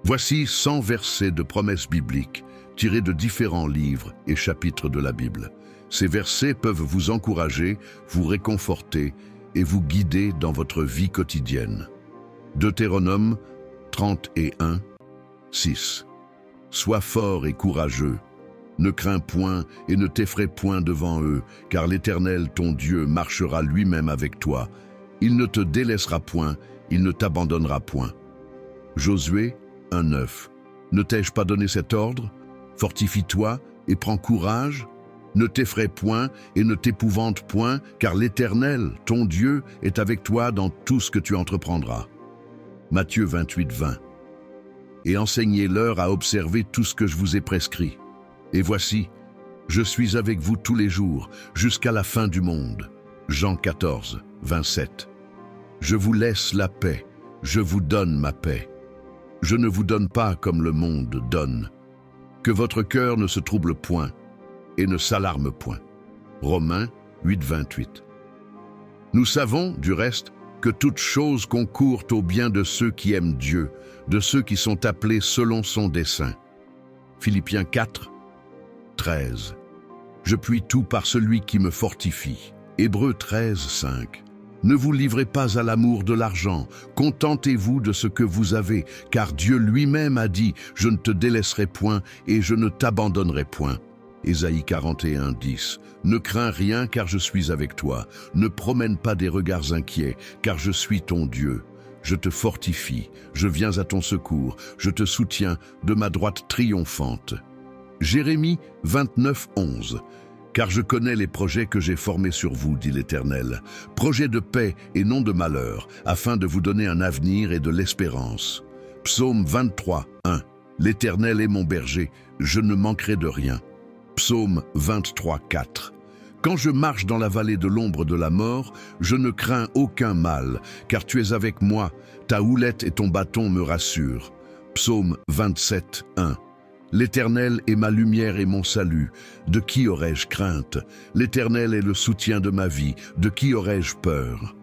Voici 100 versets de promesses bibliques tirés de différents livres et chapitres de la Bible. Ces versets peuvent vous encourager, vous réconforter et vous guider dans votre vie quotidienne. Deutéronome 31, 6. Sois fort et courageux. Ne crains point et ne t'effraie point devant eux, car l'Éternel, ton Dieu, marchera lui-même avec toi. Il ne te délaissera point, il ne t'abandonnera point. Josué 1:9. Ne t'ai-je pas donné cet ordre? Fortifie-toi et prends courage. Ne t'effraie point et ne t'épouvante point, car l'Éternel, ton Dieu, est avec toi dans tout ce que tu entreprendras. Matthieu 28:20. Et enseignez-leur à observer tout ce que je vous ai prescrit. Et voici, je suis avec vous tous les jours, jusqu'à la fin du monde. Jean 14:27. Je vous laisse la paix, je vous donne ma paix. Je ne vous donne pas comme le monde donne. Que votre cœur ne se trouble point et ne s'alarme point. Romains 8:28. Nous savons, du reste, que toute chose concourt au bien de ceux qui aiment Dieu, de ceux qui sont appelés selon son dessein. Philippiens 4:13. Je puis tout par celui qui me fortifie. Hébreux 13:5. Ne vous livrez pas à l'amour de l'argent, contentez-vous de ce que vous avez, car Dieu lui-même a dit « Je ne te délaisserai point et je ne t'abandonnerai point ». Ésaïe 41:10. Ne crains rien car je suis avec toi, ne promène pas des regards inquiets, car je suis ton Dieu. Je te fortifie, je viens à ton secours, je te soutiens de ma droite triomphante. Jérémie 29:11. Car je connais les projets que j'ai formés sur vous, dit l'Éternel, projets de paix et non de malheur, afin de vous donner un avenir et de l'espérance. Psaume 23:1. L'Éternel est mon berger, je ne manquerai de rien. Psaume 23:4. Quand je marche dans la vallée de l'ombre de la mort, je ne crains aucun mal, car tu es avec moi, ta houlette et ton bâton me rassurent. Psaume 27:1. L'Éternel est ma lumière et mon salut. De qui aurais-je crainte? L'Éternel est le soutien de ma vie. De qui aurais-je peur?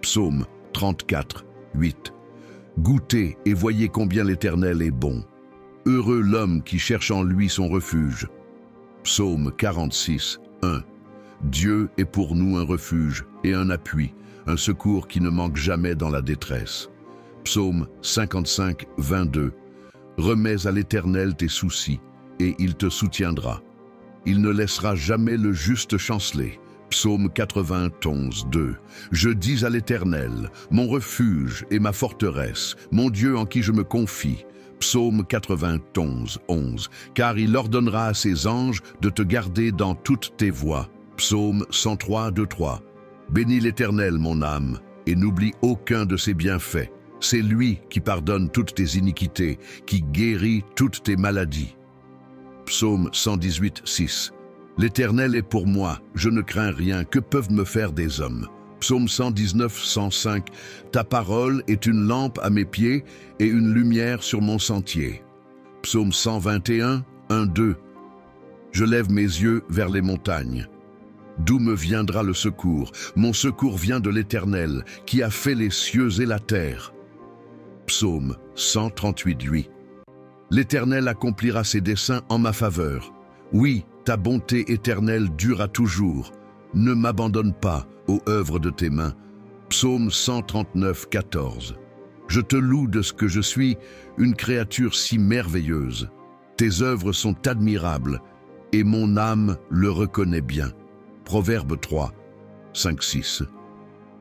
Psaume 34:8. Goûtez et voyez combien l'Éternel est bon. Heureux l'homme qui cherche en lui son refuge. Psaume 46:1. Dieu est pour nous un refuge et un appui, un secours qui ne manque jamais dans la détresse. Psaume 55:22. Remets à l'Éternel tes soucis, et il te soutiendra. Il ne laissera jamais le juste chanceler. Psaume 91:2. Je dis à l'Éternel, mon refuge et ma forteresse, mon Dieu en qui je me confie. Psaume 91:11. Car il ordonnera à ses anges de te garder dans toutes tes voies. Psaume 103:2-3. Bénis l'Éternel, mon âme, et n'oublie aucun de ses bienfaits. C'est lui qui pardonne toutes tes iniquités, qui guérit toutes tes maladies. Psaume 118:6. L'Éternel est pour moi, je ne crains rien, que peuvent me faire des hommes? Psaume 119:105. Ta parole est une lampe à mes pieds et une lumière sur mon sentier. Psaume 121:1-2. Je lève mes yeux vers les montagnes. D'où me viendra le secours? Mon secours vient de l'Éternel, qui a fait les cieux et la terre. Psaume 138:8. L'Éternel accomplira ses desseins en ma faveur. Oui, ta bonté éternelle dure à toujours. Ne m'abandonne pas, ô œuvre de tes mains. Psaume 139:14. Je te loue de ce que je suis, une créature si merveilleuse. Tes œuvres sont admirables, et mon âme le reconnaît bien. Proverbe 3:5-6.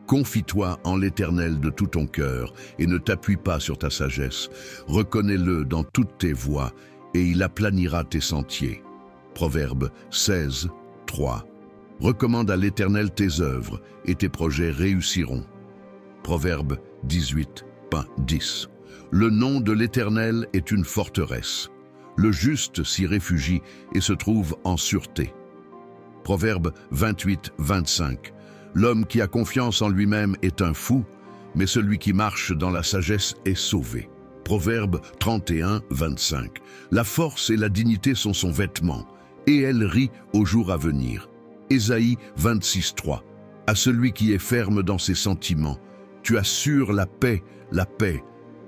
Confie-toi en l'Éternel de tout ton cœur et ne t'appuie pas sur ta sagesse. Reconnais-le dans toutes tes voies et il aplanira tes sentiers. Proverbe 16:3. Recommande à l'Éternel tes œuvres et tes projets réussiront. Proverbe 18:10. Le nom de l'Éternel est une forteresse. Le juste s'y réfugie et se trouve en sûreté. Proverbe 28:25. L'homme qui a confiance en lui-même est un fou, mais celui qui marche dans la sagesse est sauvé. Proverbe 31:25. La force et la dignité sont son vêtement, et elle rit au jour à venir. Ésaïe 26:3. À celui qui est ferme dans ses sentiments, tu assures la paix,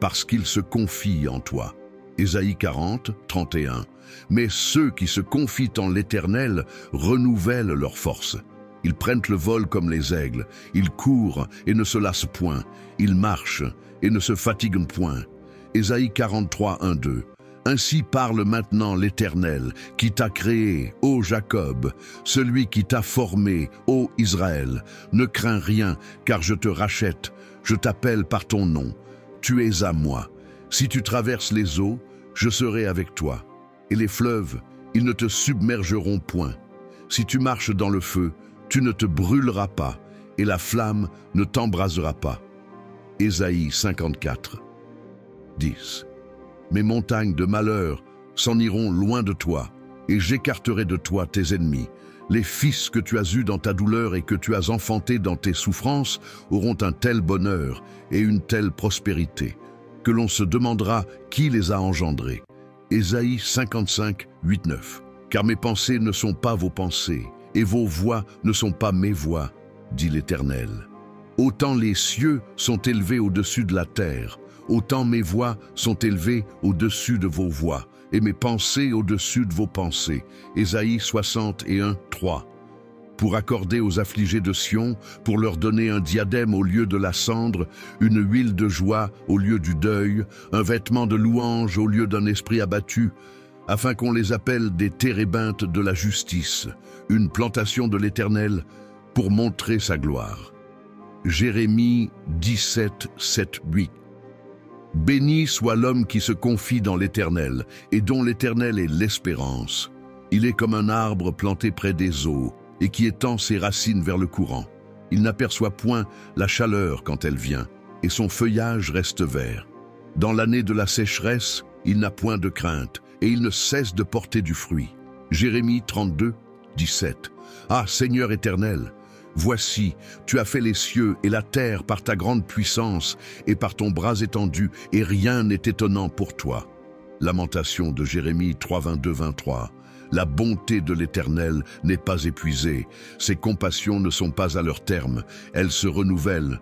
parce qu'ils se confient en toi. Ésaïe 40, 31. Mais ceux qui se confient en l'Éternel renouvellent leur force. Ils prennent le vol comme les aigles, ils courent et ne se lassent point, ils marchent et ne se fatiguent point. Ésaïe 43, 1, 2. Ainsi parle maintenant l'Éternel, qui t'a créé, ô Jacob, celui qui t'a formé, ô Israël. Ne crains rien, car je te rachète, je t'appelle par ton nom. Tu es à moi. Si tu traverses les eaux, je serai avec toi. Et les fleuves, ils ne te submergeront point. Si tu marches dans le feu, tu ne te brûleras pas, et la flamme ne t'embrasera pas. Ésaïe 54, 10. Mes montagnes de malheur s'en iront loin de toi, et j'écarterai de toi tes ennemis. Les fils que tu as eus dans ta douleur et que tu as enfantés dans tes souffrances auront un tel bonheur et une telle prospérité, que l'on se demandera qui les a engendrés. Ésaïe 55, 8, 9. Car mes pensées ne sont pas vos pensées, et vos voix ne sont pas mes voix, dit l'Éternel. Autant les cieux sont élevés au-dessus de la terre, autant mes voix sont élevées au-dessus de vos voix, et mes pensées au-dessus de vos pensées. Ésaïe 61, 3. Pour accorder aux affligés de Sion, pour leur donner un diadème au lieu de la cendre, une huile de joie au lieu du deuil, un vêtement de louange au lieu d'un esprit abattu, afin qu'on les appelle des térébintes de la justice, une plantation de l'Éternel, pour montrer sa gloire. Jérémie 17, 7, 8. Béni soit l'homme qui se confie dans l'Éternel, et dont l'Éternel est l'espérance. Il est comme un arbre planté près des eaux, et qui étend ses racines vers le courant. Il n'aperçoit point la chaleur quand elle vient, et son feuillage reste vert. Dans l'année de la sécheresse, il n'a point de crainte, et il ne cesse de porter du fruit. Jérémie 32, 17. Ah, Seigneur éternel, voici, tu as fait les cieux et la terre par ta grande puissance et par ton bras étendu, et rien n'est étonnant pour toi. Lamentation de Jérémie 3, 22, 23. La bonté de l'Éternel n'est pas épuisée, ses compassions ne sont pas à leur terme, elles se renouvellent